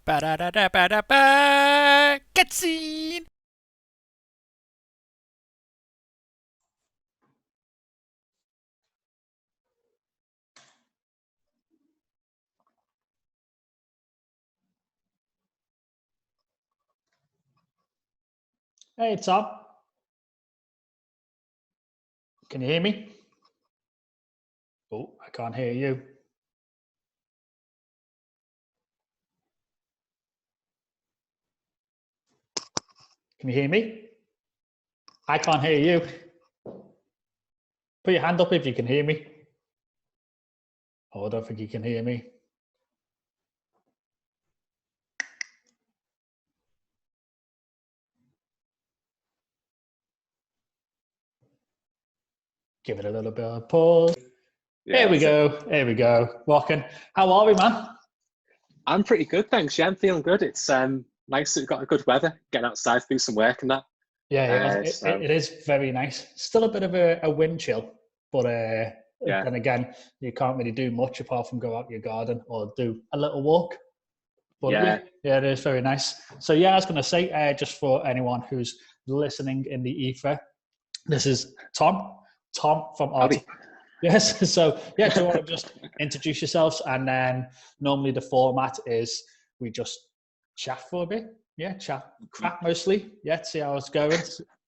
Ba-da-da-da-ba-da-ba. GetScene! Hey, Tom. Can you hear me? Oh, I can't hear you. Can you hear me? I can't hear you. Put your hand up if you can hear me. Oh, I don't think you can hear me. Give it a little bit of a pause. Yeah, Here we go. Here we go. Walking. How are we, man? I'm pretty good, thanks. Yeah, I'm feeling good. It's nice that we've got a good weather, getting outside to do some work and that. Yeah, So it is very nice. Still a bit of a wind chill, but yeah, then again, you can't really do much apart from go out your garden or do a little walk. But yeah, it is very nice. So yeah, I was going to say, just for anyone who's listening in the ether, this is Tom from howdy. Arterfacts. Yes. So yeah, do you want to just introduce yourselves? And then normally the format is we just chat for a bit. Yeah, chat crap mostly. Yeah, see how it's going.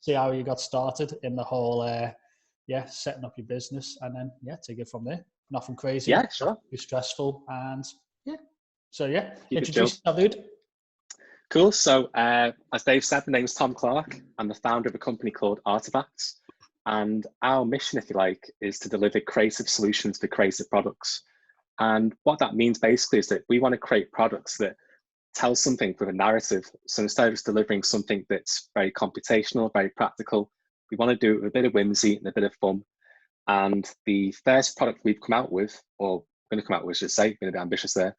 See how you got started in the whole setting up your business, and then take it from there. Nothing crazy. Yeah, sure. Be stressful, and yeah. So yeah, Keep it introduce yourself, dude. Cool. So as Dave said, the name's Tom Clark. I'm the founder of a company called Arterfacts. And our mission, if you like, is to deliver creative solutions for creative products. And what that means basically is that we want to create products that tell something with a narrative. So instead of just delivering something that's very computational, very practical, we want to do it with a bit of whimsy and a bit of fun. And the first product we've come out with, or going to come out with, I should say, been a bit ambitious there,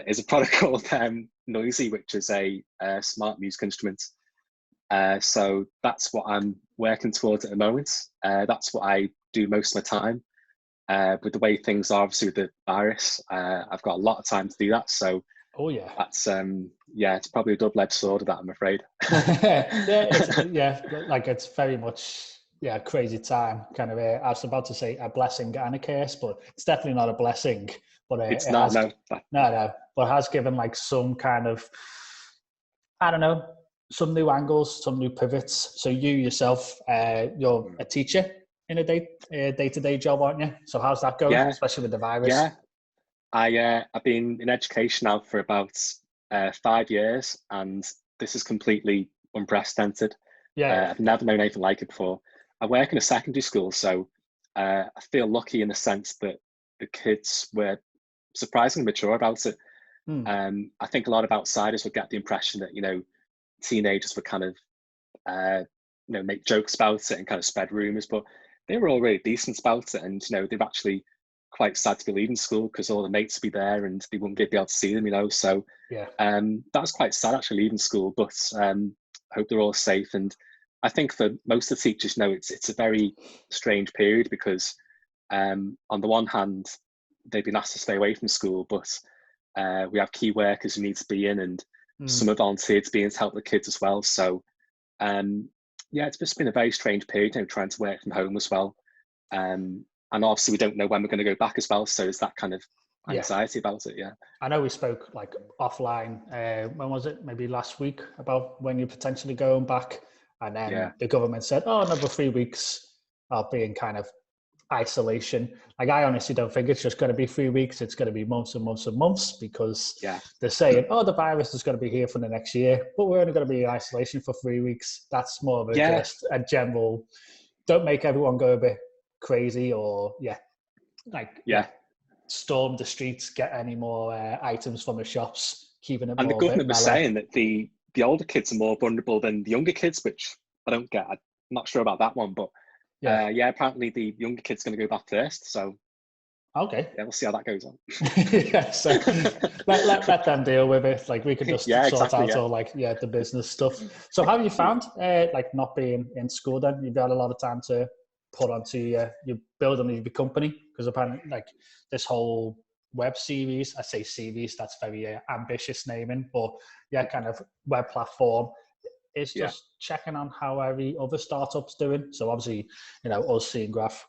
is a product called Noiseey, which is a smart music instrument. So that's what I'm working towards at the moment. That's what I do most of my time. With the way things are, obviously with the virus, I've got a lot of time to do that. So oh yeah, that's it's probably a double-edged sword of that, I'm afraid. Like it's very much crazy time. Kind of I was about to say a blessing and a curse, but it's definitely not a blessing. But It's it not, has no. but it has given like some kind of, I don't know, some new angles, some new pivots. So you yourself, you're a teacher in a day-to-day job, aren't you? So how's that going, Yeah, especially with the virus? yeah. I've been in education now for about 5 years, and this is completely unprecedented. Yeah. I've never known anything like it before. I work in a secondary school, so I feel lucky in the sense that the kids were surprisingly mature about it. I think a lot of outsiders would get the impression that teenagers would kind of make jokes about it and kind of spread rumors, but they were all really decent about it, and they're actually quite sad to be leaving school because all the mates would be there and they wouldn't be able to see them. So Yeah. that was quite sad actually leaving school, but I hope they're all safe. And I think for most of the teachers, it's a very strange period because on the one hand, they've been asked to stay away from school, but we have key workers who need to be in, and some are volunteered to be in to help the kids as well. So it's just been a very strange period, trying to work from home as well. And obviously we don't know when we're going to go back as well. So there's that kind of anxiety about it. Yeah. I know we spoke like offline, when was it? Maybe last week, about when you're potentially going back. And then the government said, oh, another 3 weeks I'll be in kind of isolation. Like, I honestly don't think it's just going to be 3 weeks. It's going to be months and months and months, because they're saying, oh, the virus is going to be here for the next year, but we're only going to be in isolation for 3 weeks. That's more of just a general, don't make everyone go a bit crazy or storm the streets, get any more items from the shops, keeping it and more the government was mellow. saying that the older kids are more vulnerable than the younger kids, which I don't get. I'm not sure about that one, but apparently the younger kid's going to go back first, so okay, we'll see how that goes on. So let them deal with it. Like, we could just sort out all the business stuff. So how have you found not being in school then? You've got a lot of time to put onto your building of your company, because apparently this whole web series. I say series, that's very ambitious naming, but yeah, kind of web platform. It's just checking on how every other startup's doing. So obviously, you know, us Scenegraph,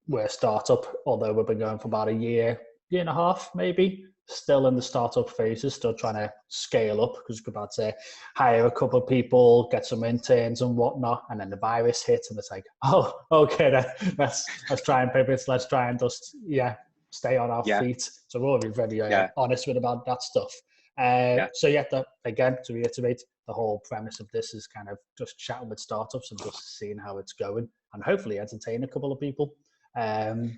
we're a startup, although we've been going for about a year and a half, maybe. Still in the startup phases, still trying to scale up because we're about to hire a couple of people, get some interns and whatnot, and then the virus hits, and it's like, oh, okay, then let's try and pivot, let's try and just stay on our feet. So we're already very honest with about that stuff. So again, to reiterate, the whole premise of this is kind of just chatting with startups and just seeing how it's going, and hopefully entertain a couple of people. And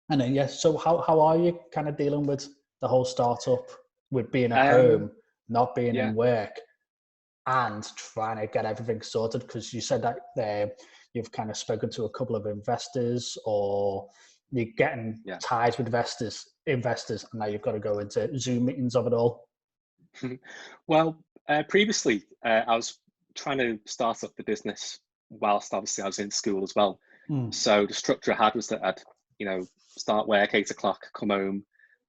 then so how are you kind of dealing with the whole startup, with being at home, not being in work, and trying to get everything sorted? Because you said that you've kind of spoken to a couple of investors, or you're getting ties with investors, and now you've got to go into Zoom meetings of it all. Well, previously I was trying to start up the business whilst obviously I was in school as well. So the structure I had was that I'd, you know, start work 8 o'clock, come home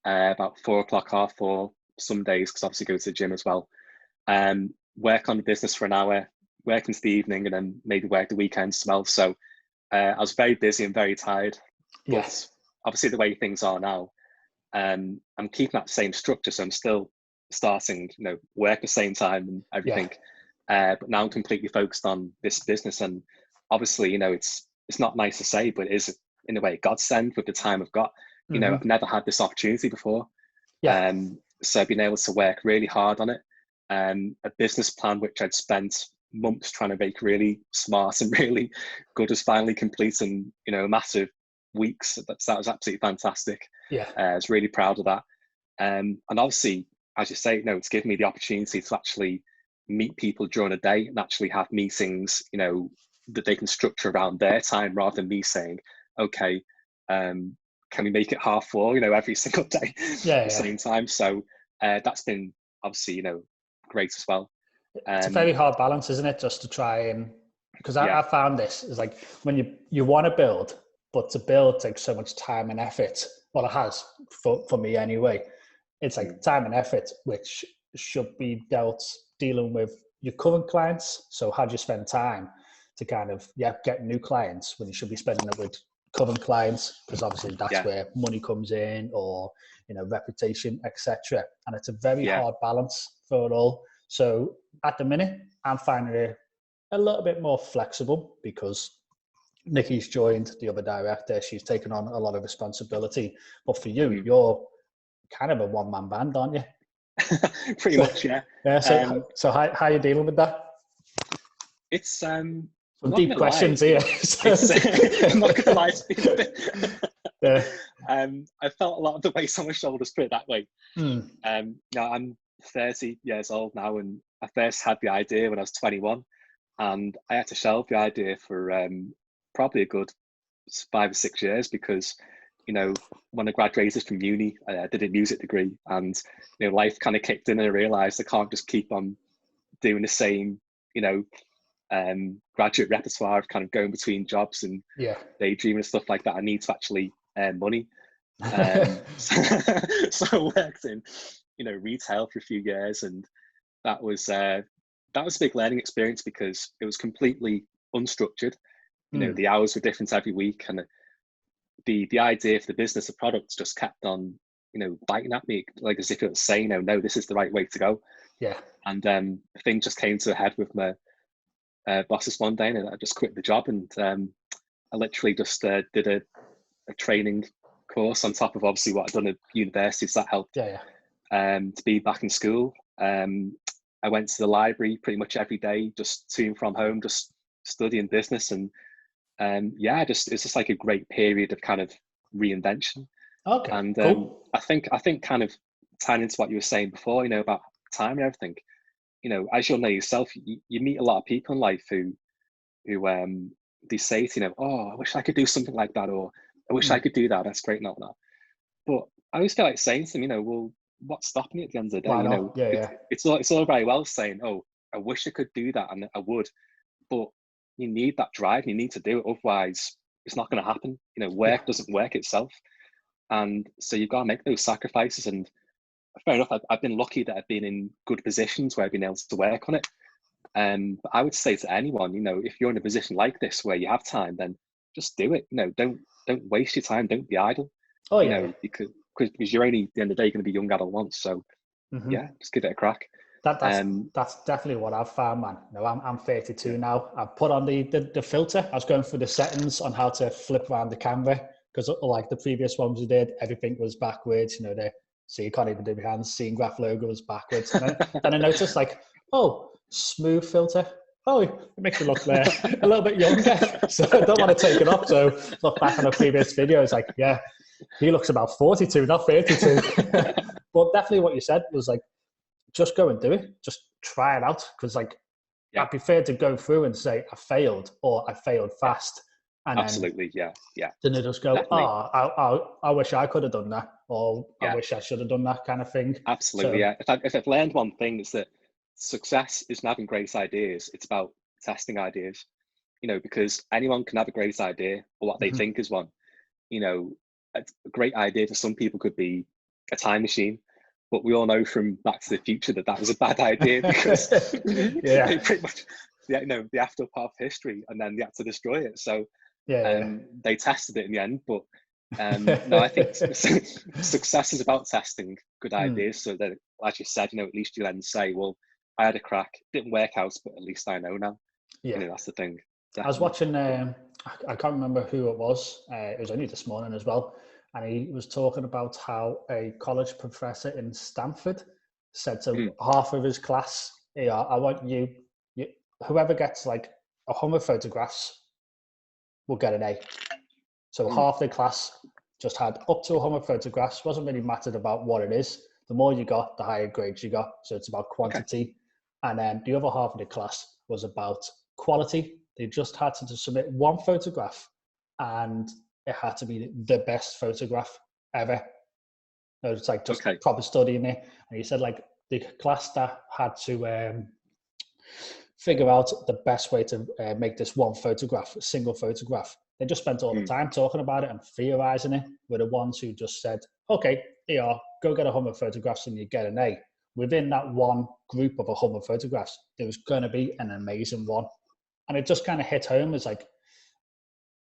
about 4 o'clock, 4:30 some days, because obviously go to the gym as well. Work on the business for an hour, work into the evening, and then maybe work the weekends as well. So I was very busy and very tired. But obviously the way things are now, I'm keeping that same structure. So I'm still starting, you know, work at the same time and everything. But now I'm completely focused on this business. And obviously, you know, it's not nice to say, but it is in a way godsend with the time I've got. You know, I've never had this opportunity before. So I've been able to work really hard on it. A business plan which I'd spent months trying to make really smart and really good is finally complete in, you know, massive weeks. That was absolutely fantastic. I was really proud of that. And obviously, as you say, you know, it's given me the opportunity to actually meet people during the day and actually have meetings, you know, that they can structure around their time, rather than me saying, okay, can we make it 4:30, you know, every single day at the same time. So that's been obviously, you know, great as well. It's a very hard balance, isn't it? Just to try and, because I found this is like when you want to build, but to build takes so much time and effort. Well, it has for me anyway. It's like time and effort, which should be dealing with your current clients. So how do you spend time to kind of get new clients when you should be spending it with current clients? Because obviously that's where money comes in, or, you know, reputation, etc. And it's a very hard balance for it all. So at the minute, I'm finding it a little bit more flexible because Nikki's joined, the other director. She's taken on a lot of responsibility. But for you, you're kind of a one-man band, aren't you? Pretty much, yeah. So how are you dealing with that? It's some deep questions here. I'm not gonna lie to you. I felt a lot of the weight on my shoulders, put it that way. Now I'm 30 years old now, and I first had the idea when I was 21, and I had to shelve the idea for probably a good 5 or 6 years, because, you know, when I graduated from uni, I did a music degree, and, you know, life kind of kicked in, and I realized I can't just keep on doing the same, you know, graduate repertoire of kind of going between jobs and daydreaming and stuff like that. I need to actually earn money. So I worked in, you know, retail for a few years, and that was a big learning experience, because it was completely unstructured. You know, the hours were different every week, and the idea for the business of products just kept on, you know, biting at me, like as if it was saying, no, this is the right way to go. And things just came to a head with my bosses one day, and I just quit the job, and I literally just did a training course on top of obviously what I'd done at university, so that helped to be back in school. I went to the library pretty much every day, just to and from home, just studying business, and it's just like a great period of kind of reinvention. And cool. I think kind of tying into what you were saying before, you know, about time and everything, you know, as you'll know yourself, you meet a lot of people in life who they say to, you know, oh, I wish I could do something like that, or I wish I could do that. That's great, not that. But I always feel like saying to them, you know, well, what's stopping you at the end of the day? You know, it's all very well saying, oh, I wish I could do that, and I would, but you need that drive. You need to do it, otherwise it's not going to happen. You know, work doesn't work itself. And so you've got to make those sacrifices. And fair enough, I've been lucky that I've been in good positions where I've been able to work on it. But I would say to anyone, if you're in a position like this where you have time, then just do it. Don't waste your time. Don't be idle. Oh yeah. Because you're only, at the end of the day, going to be young adult once. So yeah, just give it a crack. That's definitely what I've found, man. I'm 32 now. I've put on the filter. I was going through the settings on how to flip around the camera, because like the previous ones we did, everything was backwards. So you can't even do behind the Scenegraph logo was backwards. And then I noticed like, oh, smooth filter. Oh, it makes me look a little bit younger. So I don't want to take it off. So look back on a previous video. It's like, yeah, he looks about 42, not 32. But definitely what you said was like, just go and do it. Just try it out. Because like, I'd prefer to go through and say I failed or I failed fast. And absolutely, yeah. Then they just go, I wish I could have done that, or I wish I should have done that kind of thing. Absolutely, yeah. If I've learned one thing, it's that success isn't having great ideas. It's about testing ideas. Because anyone can have a great idea or what they think is one. A great idea for some people could be a time machine, but we all know from Back to the Future that was a bad idea because they pretty much, they after part of history, and then they had to destroy it. So they tested it in the end. But no, I think success is about testing good ideas, so that, as you said, at least you then say, well, I had a crack, didn't work out, but at least I know now. That's the thing. Definitely. I was watching, I can't remember who it was only this morning as well, and he was talking about how a college professor in Stanford said to half of his class, I want you, whoever gets like 100 photographs will get an A. So half the class just had up to 100 photographs, wasn't really mattered about what it is. The more you got, the higher grades you got. So it's about quantity. Okay. And then the other half of the class was about quality. They just had to submit one photograph, and it had to be the best photograph ever. It's like just proper studying it. And he said like the class that had to figure out the best way to make this one photograph, a single photograph, they just spent all the time talking about it and theorizing it. Were the ones who just said, okay, here, go get 100 photographs and you get an A. Within that one group of 100 photographs, there was going to be an amazing one. And it just kind of hit home as like,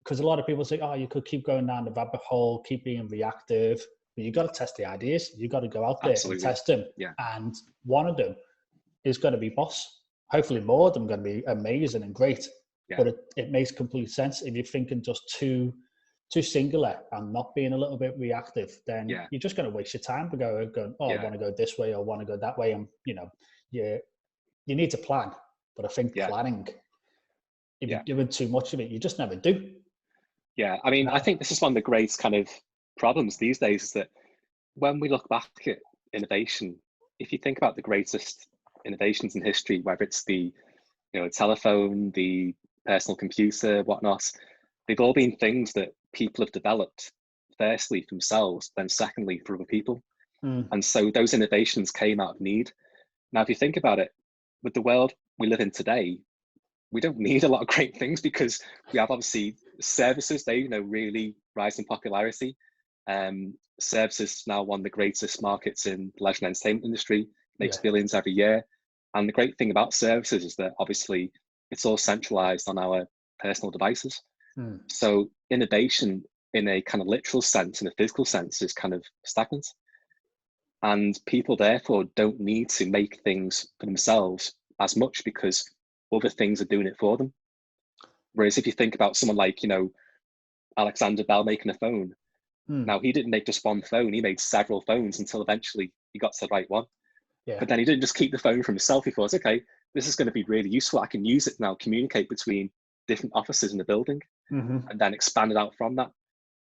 because a lot of people say, oh, you could keep going down the rabbit hole, keep being reactive, but you got to test the ideas. You got to go out there and test them. Yeah. And one of them is going to be boss. Hopefully more of them are going to be amazing and great. Yeah. But it makes complete sense. If you're thinking just too singular and not being a little bit reactive, then you're just going to waste your time going, I want to go this way or I want to go that way. And, you need to plan. But I think planning, if you're doing too much of it, you just never do. Yeah, I mean, I think this is one of the great kind of problems these days is that when we look back at innovation, if you think about the greatest innovations in history, whether it's the telephone, the personal computer, whatnot, they've all been things that people have developed, firstly for themselves, then secondly for other people. And so those innovations came out of need. Now, if you think about it, with the world we live in today, we don't need a lot of great things because we have obviously services, they really rise in popularity. Services now one of the greatest markets in the leisure and entertainment industry, makes billions every year. And the great thing about services is that obviously it's all centralized on our personal devices. So innovation in a kind of literal sense, in a physical sense, is kind of stagnant. And people therefore don't need to make things for themselves as much because other things are doing it for them. Whereas if you think about someone like, Alexander Bell making a phone, now he didn't make just one phone, he made several phones until eventually he got to the right one. Yeah. But then he didn't just keep the phone for himself. He thought, okay, this is going to be really useful. I can use it now, communicate between different offices in the building, and then expand it out from that.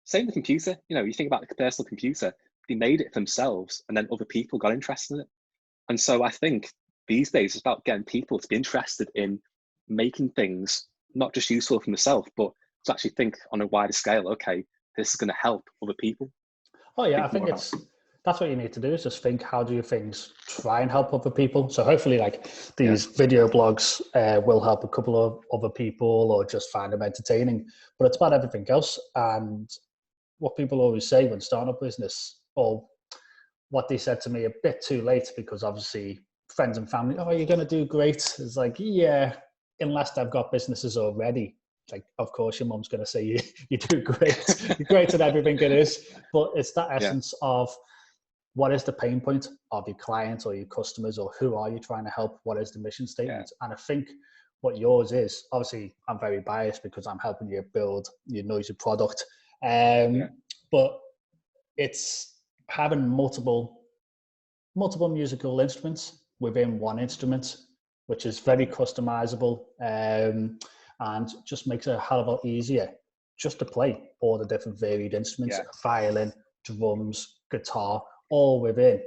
Same with the computer. You think about the personal computer, they made it for themselves and then other people got interested in it. And so I think these days it's about getting people to be interested in making things not just useful for themselves, but to actually think on a wider scale, okay, this is going to help other people. Oh yeah, I think that's what you need to do, is just think, how do you things try and help other people? So hopefully like these video blogs will help a couple of other people or just find them entertaining, but it's about everything else. And what people always say when starting a business, or what they said to me a bit too late, because obviously friends and family, oh, you're going to do great. It's like, yeah, unless they've got businesses already. It's like, of course, your mom's going to say you do great. You're great at everything it is. But it's that essence of what is the pain point of your clients or your customers, or who are you trying to help? What is the mission statement? And I think what yours is, obviously, I'm very biased because I'm helping you build your Noiseey product. But it's having multiple musical instruments within one instrument, which is very customizable, and just makes it a hell of a lot easier just to play all the different varied instruments, violin, drums, guitar, all within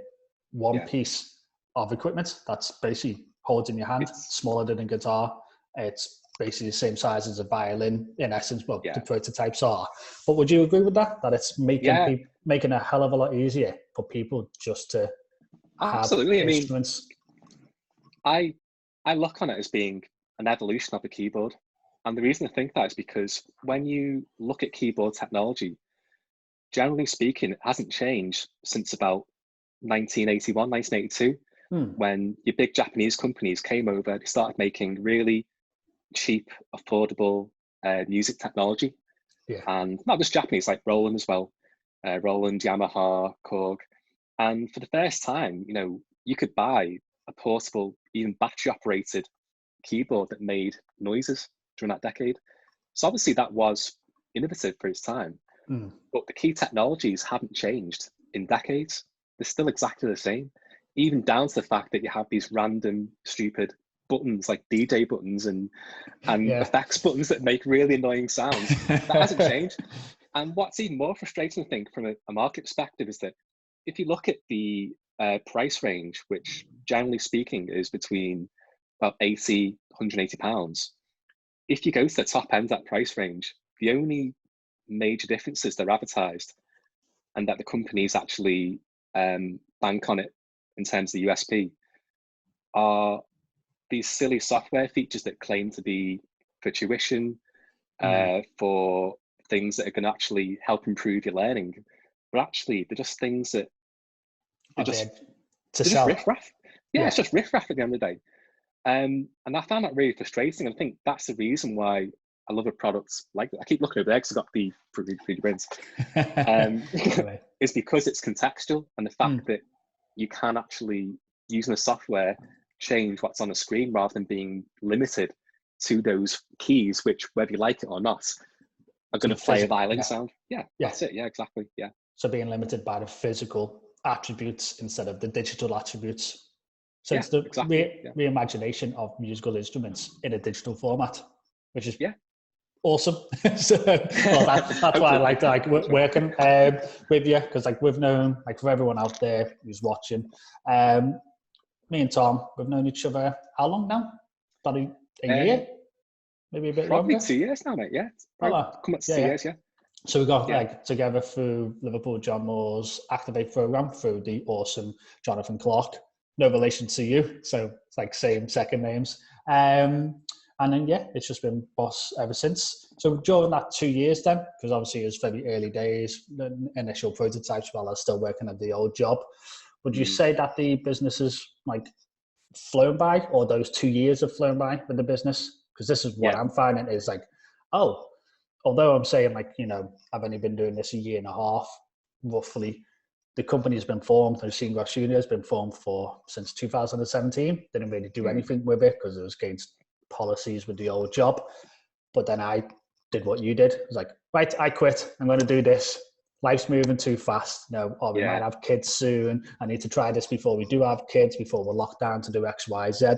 one piece of equipment that's basically holds in your hand, smaller than a guitar. It's basically the same size as a violin in essence. Well, the prototypes are. But would you agree with that? That it's making a hell of a lot easier for people just to absolutely have instruments? I look on it as being an evolution of the keyboard. And the reason I think that is because when you look at keyboard technology, generally speaking, it hasn't changed since about 1981, 1982, when your big Japanese companies came over. They started making really cheap, affordable music technology. And not just Japanese, like Roland as well. Roland, Yamaha, Korg. And for the first time, you know, you could buy a portable, even battery-operated keyboard that made noises during that decade. So obviously that was innovative for its time. But the key technologies haven't changed in decades. They're still exactly the same, even down to the fact that you have these random, stupid buttons like DJ buttons and effects buttons that make really annoying sounds. That hasn't changed. And what's even more frustrating, I think, from a market perspective, is that if you look at the price range, which generally speaking is between about 80, 180 pounds, if you go to the top end of that price range, the only major differences they're advertised and that the companies actually bank on it in terms of the USP are these silly software features that claim to be for tuition, for things that are going to actually help improve your learning, but actually they're just things that they're just riff-raff. It's just riff-raff at the end of the day. And I found that really frustrating. I think that's the reason why I love a product like that. I keep looking over there because I've got the 3D prints. It's because it's contextual, and the fact that you can actually, using the software, change what's on the screen rather than being limited to those keys, which, whether you like it or not, are going to play a violin sound. That's it. Exactly. So being limited by the physical attributes instead of the digital attributes. So it's the reimagination of musical instruments in a digital format, which is awesome. That's why I like working with you, because we've known, for everyone out there who's watching, me and Tom, we've known each other how long now? About a year, maybe a bit probably longer. 2 years now, mate. Come up to 2 years. So we got together through Liverpool John Moore's Activate program through the awesome Jonathan Clark. No relation to you, so it's same second names. And then it's just been boss ever since. So during that 2 years then, because obviously it was very early days, the initial prototypes while I was still working at the old job, would you say that the business has flown by, or those 2 years have flown by with the business? Because this is what I'm finding is although I'm saying I've only been doing this a year and a half, roughly, the company's been formed, the Scenegraph Studio has been formed since 2017. Didn't really do anything with it because it was against policies with the old job. But then I did what you did. I was like, right, I quit. I'm going to do this. Life's moving too fast. We might have kids soon. I need to try this before we do have kids, before we're locked down to do X, Y, Z.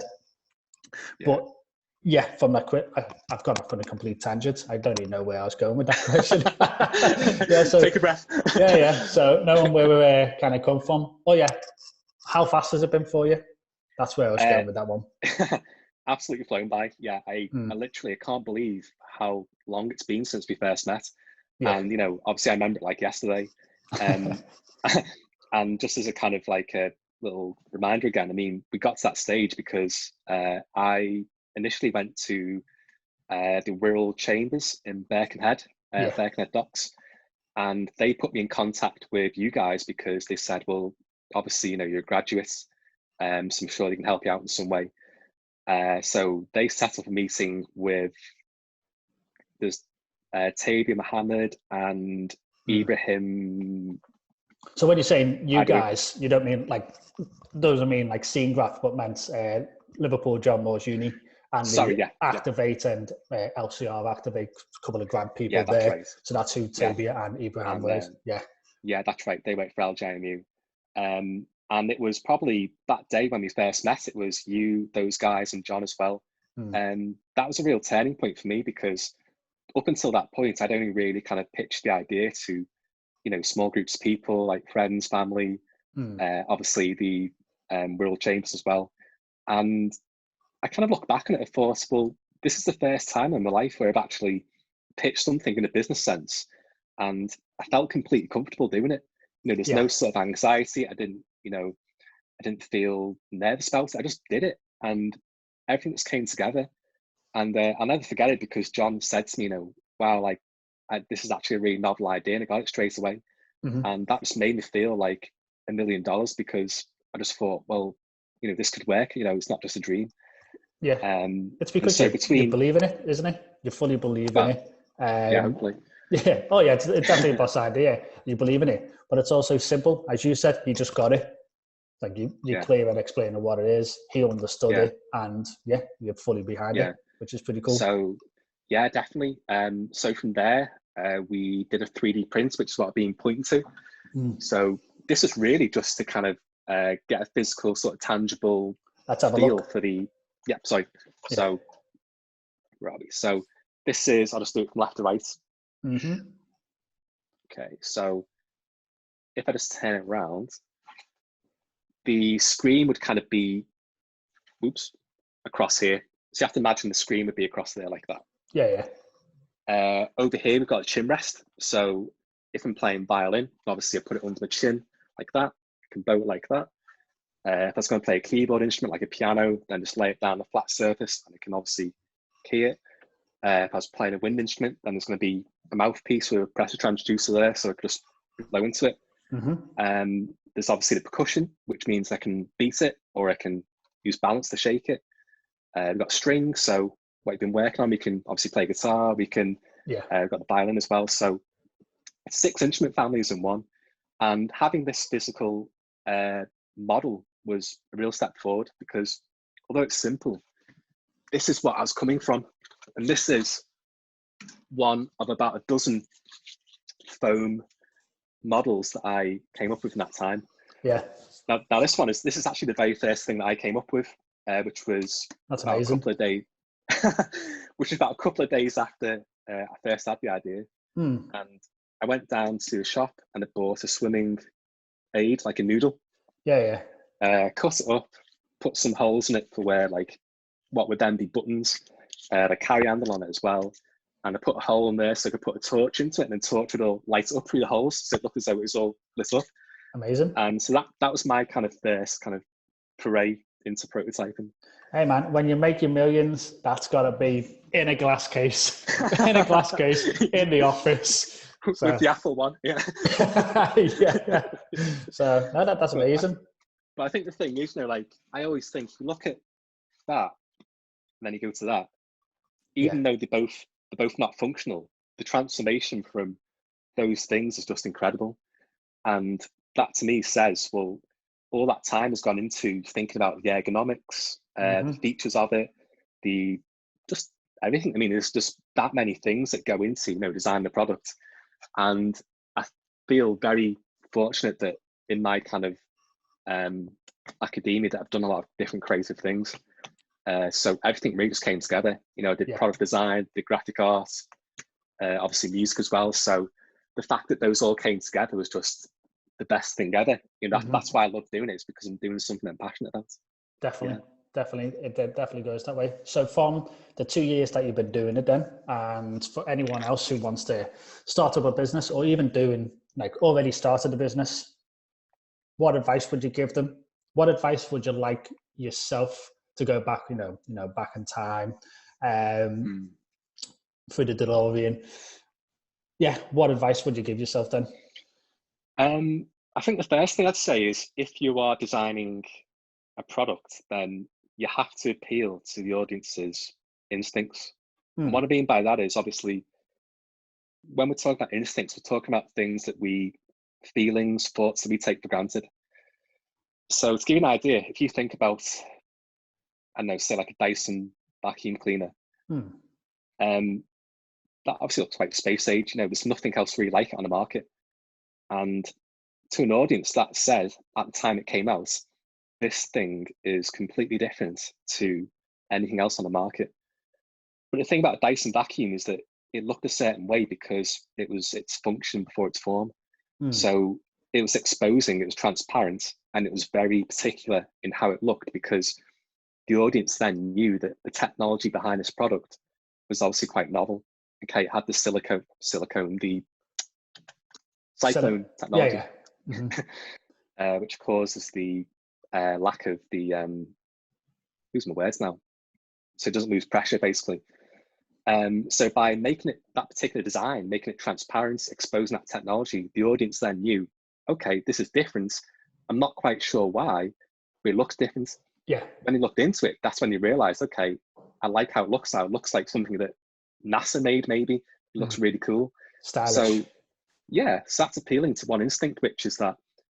But from that quit, I've gone off on a complete tangent. I don't even know where I was going with that question. Take a breath. So knowing where we kind of come from. How fast has it been for you? That's where I was going with that one. Absolutely flown by. I literally can't believe how long it's been since we first met. And obviously I remember it like yesterday. And just as a kind of a little reminder again, I mean, we got to that stage because I initially went to the Wirral Chambers in Birkenhead, Birkenhead Docks, And they put me in contact with you guys because they said, well, obviously, you're a graduate, so I'm sure they can help you out in some way. So they set up a meeting with there's Tabia Mohammed and Ibrahim. So when you're saying you guys, you don't mean like, doesn't mean like Scenegraph, but meant Liverpool John Moores Uni and Activate and LCR Activate, a couple of grad people there. Right. So that's who Tabia and Ibrahim were. Yeah, that's right. They work for LJMU. And it was probably that day when we first met, it was you, those guys, and John as well. And that was a real turning point for me because up until that point, I'd only really kind of pitched the idea to, small groups of people like friends, family, obviously the World Chambers as well. And I kind of look back on it and thought, well, this is the first time in my life where I've actually pitched something in a business sense. And I felt completely comfortable doing it. There's no sort of anxiety. I didn't feel nervous about it. I just did it. And everything just came together. And I'll never forget it because John said to me, wow, like this is actually a really novel idea. And I got it straight away. And that just made me feel like $1 million because I just thought, well, this could work. It's not just a dream. Yeah. It's because you believe in it, isn't it? You fully believe in it. Hopefully. Yeah. Oh, yeah. It's definitely a boss idea. You believe in it, but it's also simple. As you said, you just got it. Like you clear and explaining what it is. He understood it, and you're fully behind it, which is pretty cool. So, yeah, definitely. So from there, we did a 3D print, which is what I've been pointing to. So this is really just to kind of get a physical, sort of tangible feel for the. Yeah. Sorry. Yeah. So, Robbie. So this is. I'll just do it from left to right. Okay. So if I just turn it around. The screen would kind of be, across here. So you have to imagine the screen would be across there like that. Yeah. Over here, we've got a chin rest. So if I'm playing violin, obviously I put it under my chin like that. I can bow it like that. If I was going to play a keyboard instrument like a piano, then just lay it down on a flat surface and it can obviously key it. If I was playing a wind instrument, then there's going to be a mouthpiece with a pressure transducer there, so I could just blow into it. There's obviously the percussion, which means I can beat it or I can use balance to shake it. We've got strings, so what we've been working on, we can obviously play guitar, we can, we've got the violin as well. So 6 instrument families in one. And having this physical model was a real step forward because although it's simple, this is what I was coming from. And this is one of about a dozen foam models that I came up with in that time. Yeah. Now this is actually the very first thing that I came up with, which was about a couple of days, which is about a couple of days after I first had the idea. And I went down to a shop and I bought a swimming aid, like a noodle. Yeah. Cut it up, put some holes in it for where like what would then be buttons. A carry handle on it as well. And I put a hole in there so I could put a torch into it and then torch would all light up through the holes so it looked as though it was all lit up. Amazing. And so that was my kind of first kind of foray into prototyping. Hey man, when you make your millions, that's got to be in a glass case, in the office. So. With the Apple one, yeah. Yeah. So no, that's amazing. But I think the thing is, like I always think, look at that, and then you go to that. Even though they're both not functional, the transformation from those things is just incredible. And that to me says, well, all that time has gone into thinking about the ergonomics, the features of it, just everything. I mean, there's just that many things that go into, design the product. And I feel very fortunate that in my kind of academia that I've done a lot of different creative things. So everything really just came together. I did product design, did graphic art, obviously music as well. So the fact that those all came together was just the best thing ever. That's why I love doing it. It's because I'm doing something I'm passionate about. Definitely, it definitely goes that way. So from the 2 years that you've been doing it then, and for anyone else who wants to start up a business or even doing already started a business, what advice would you give them? What advice would you like yourself to go back, back in time, through the DeLorean? Yeah. What advice would you give yourself then? I think the first thing I'd say is if you are designing a product, then you have to appeal to the audience's instincts. And what I mean by that is obviously when we're talking about instincts, we're talking about things that feelings, thoughts that we take for granted. So to give you an idea, if you think about, I don't know, say like a Dyson vacuum cleaner, that obviously looks like space age. There's nothing else really like it on the market. And to an audience, that said, at the time it came out, this thing is completely different to anything else on the market. But the thing about a Dyson vacuum is that it looked a certain way because it was its function before its form. So it was exposing, it was transparent, and it was very particular in how it looked because the audience then knew that the technology behind this product was obviously quite novel. Okay, it had the the cyclone technology, which causes the lack of the, lose my words now, so it doesn't lose pressure basically. So by making it that particular design, making it transparent, exposing that technology, the audience then knew, okay, this is different. I'm not quite sure why, but it looks different. Yeah. When they looked into it, that's when they realized, okay, I like how it looks now. It looks like something that NASA made, maybe. It looks really cool. Stylish. So yeah, so that's appealing to one instinct, which is that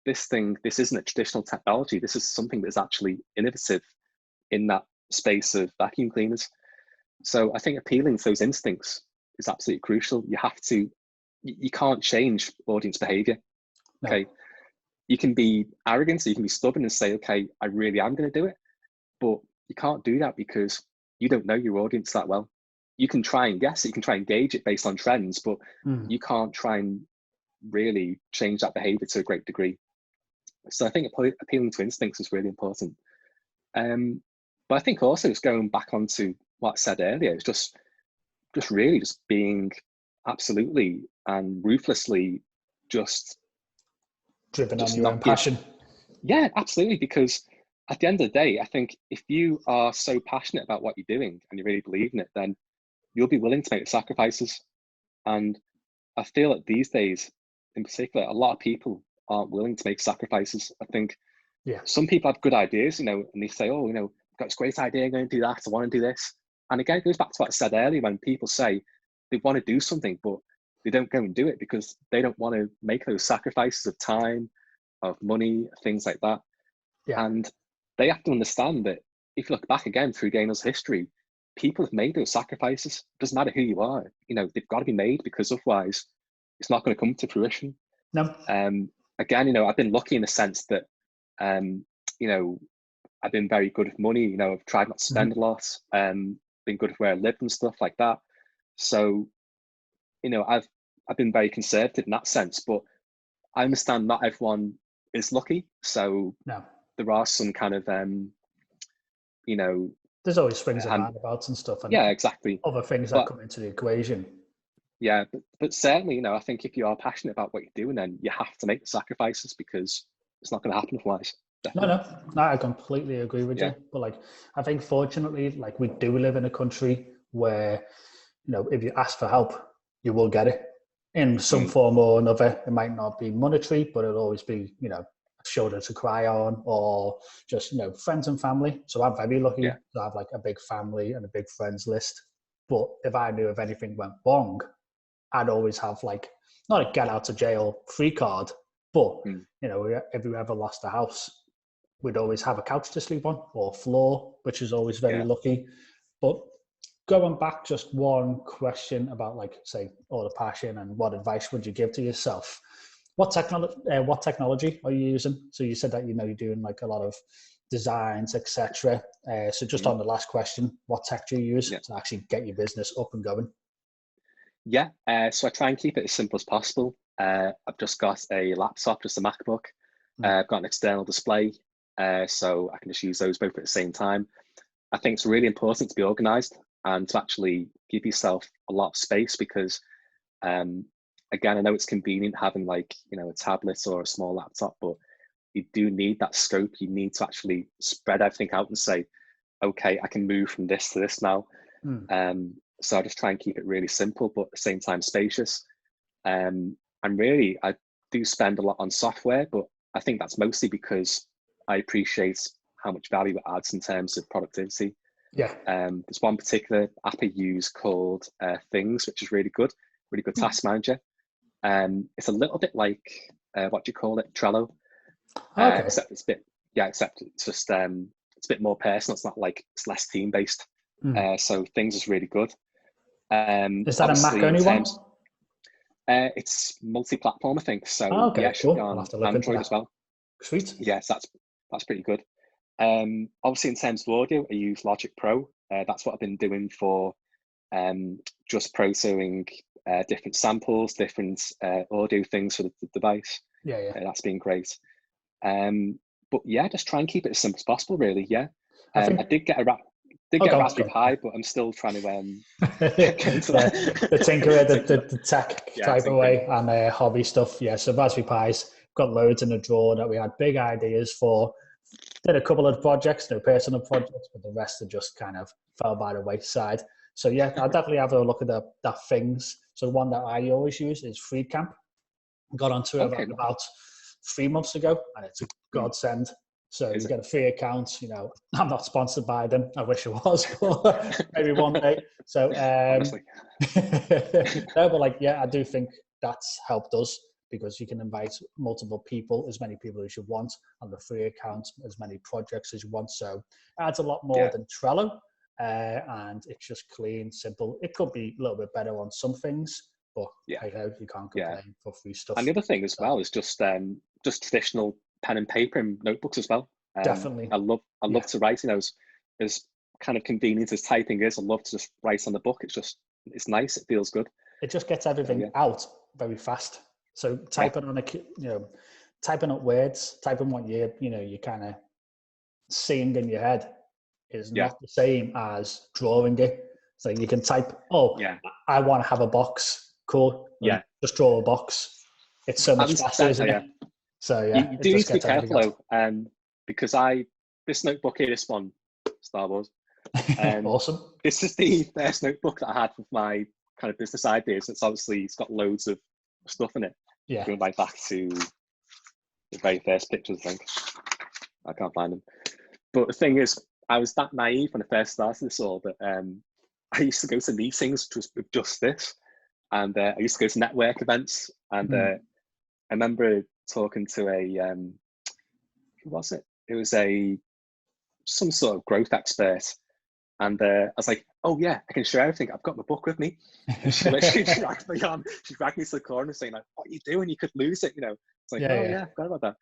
this isn't a traditional technology. This is something that's actually innovative in that space of vacuum cleaners. So I think appealing to those instincts is absolutely crucial. You can't change audience behavior. Okay. No. You can be arrogant, so you can be stubborn and say, okay, I really am going to do it. But you can't do that because you don't know your audience that well. You can try and guess it, you can try and gauge it based on trends, but you can't try and really change that behavior to a great degree. So I think appealing to instincts is really important. But I think also it's going back onto what I said earlier, it's just really just being absolutely and ruthlessly just driven on your own passion. Yeah, absolutely. Because at the end of the day, I think if you are so passionate about what you're doing and you really believe in it, then you'll be willing to make the sacrifices. And I feel that these days, in particular, a lot of people aren't willing to make sacrifices. I think some people have good ideas, and they say, oh, I've got this great idea, I'm going to do that, I want to do this. And again, it goes back to what I said earlier, when people say they want to do something, but they don't go and do it because they don't want to make those sacrifices of time, of money, things like that. Yeah. And they have to understand that if you look back again through Gainers history, people have made those sacrifices. It doesn't matter who you are, they've got to be made because otherwise it's not going to come to fruition. No. Again, I've been lucky in the sense that, I've been very good with money. I've tried not to spend a lot, been good with where I lived and stuff like that. So, I've been very conservative in that sense, but I understand not everyone is lucky. So there are some kind of, there's always swings and roundabouts and stuff. And exactly. Other things that come into the equation. Yeah, but certainly, I think if you are passionate about what you're doing, then you have to make the sacrifices because it's not going to happen otherwise. No, I completely agree with you. But I think fortunately, we do live in a country where, if you ask for help, you will get it in some form or another. It might not be monetary, but it'll always be, a shoulder to cry on, or just, friends and family. So I'm very lucky to have a big family and a big friends list. But if I knew if anything went wrong, I'd always have not a get out of jail free card, but if we ever lost a house, we'd always have a couch to sleep on or floor, which is always very lucky. But going back, just one question about say all the passion and what advice would you give to yourself? What technology are you using? So you said that you're doing a lot of designs, etc. So just on the last question, what tech do you use to actually get your business up and going? So I try and keep it as simple as possible. I've just got a laptop, just a MacBook. I've got an external display, so I can just use those both at the same time. I think it's really important to be organized and to actually give yourself a lot of space because, again, I know it's convenient having a tablet or a small laptop, but you do need that scope. You need to actually spread everything out and say, okay, I can move from this to this now. So I just try and keep it really simple, but at the same time spacious. And really, I do spend a lot on software, but I think that's mostly because I appreciate how much value it adds in terms of productivity. Yeah. There's one particular app I use called Things, which is really good task manager. It's a little bit like what do you call it, Trello? Okay. Except it's just it's a bit more personal. It's not like, it's less team based. So Things is really good. Is that a Mac only one? It's multi-platform, I think. So okay, yeah, cool. I'll have to look Android into as well. Sweet. Yes, that's pretty good. Obviously, in terms of audio, I use Logic Pro. That's what I've been doing for just protoing different samples, different audio things for the device. Yeah. That's been great. But yeah, just try and keep it as simple as possible, really. Yeah. I did get a Raspberry Pi, but I'm still trying to get into the tinkerer, the tech type of way, and hobby stuff. Yeah, so Raspberry Pis, got loads in the drawer that we had big ideas for. Did a couple of projects, personal projects, but the rest are just kind of fell by the wayside. So yeah, I'll definitely have a look at that Things. So the one that I always use is FreeCamp. Got onto it about 3 months ago, and it's a godsend. So you get a free account. I'm not sponsored by them. I wish it was, but maybe one day. So no, but I do think that's helped us, because you can invite multiple people, as many people as you want on the free account, as many projects as you want. So it adds a lot more than Trello, and it's just clean, simple. It could be a little bit better on some things, but you can't complain for free stuff. And the other thing as well is just traditional pen and paper and notebooks as well. Definitely. I love to write. As kind of convenient as typing is, I love to just write on the book. It's nice. It feels good. It just gets everything out very fast. So typing on typing up words, typing what you kind of seeing in your head is not the same as drawing it. So you can type, I want to have a box. Cool. Yeah. Just draw a box. It's so much faster, isn't it? So you do need to be careful though, because this notebook here, this one, Star Wars. Awesome. This is the first notebook that I had with my kind of business ideas. It's got loads of stuff in it. Yeah. Going back to the very first pictures, I think. I can't find them. But the thing is, I was that naive when I first started this all, but I used to go to meetings with just this, and I used to go to network events, and I remember talking to who was it? It was some sort of growth expert, and I was like, "Oh yeah, I can share everything. I've got my book with me." And she dragged me on. She dragged me to the corner, saying like, "What are you doing? You could lose it." It's like, I forgot about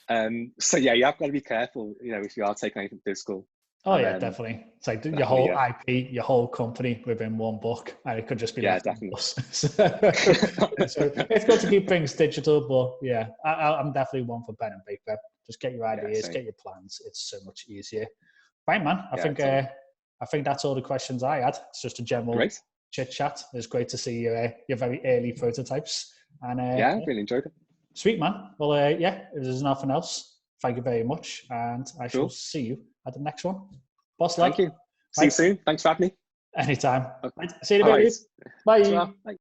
that. So yeah, you have got to be careful. If you are taking anything physical. Oh yeah, definitely. It's like your whole IP, your whole company within one book, and it could just be definitely. So it's good to keep things digital, but yeah, I'm definitely one for pen and paper. Just get your ideas, get your plans. It's so much easier. Right, man. I think that's all the questions I had. It's just a general chit chat. It's great to see your very early prototypes. And I really enjoyed it. Sweet, man. Well, if there's nothing else, thank you very much, and I shall see you at the next one. Boss, thank you. See you soon. Thanks for having me. Anytime. Okay. See you in a bit. Bye. Bye.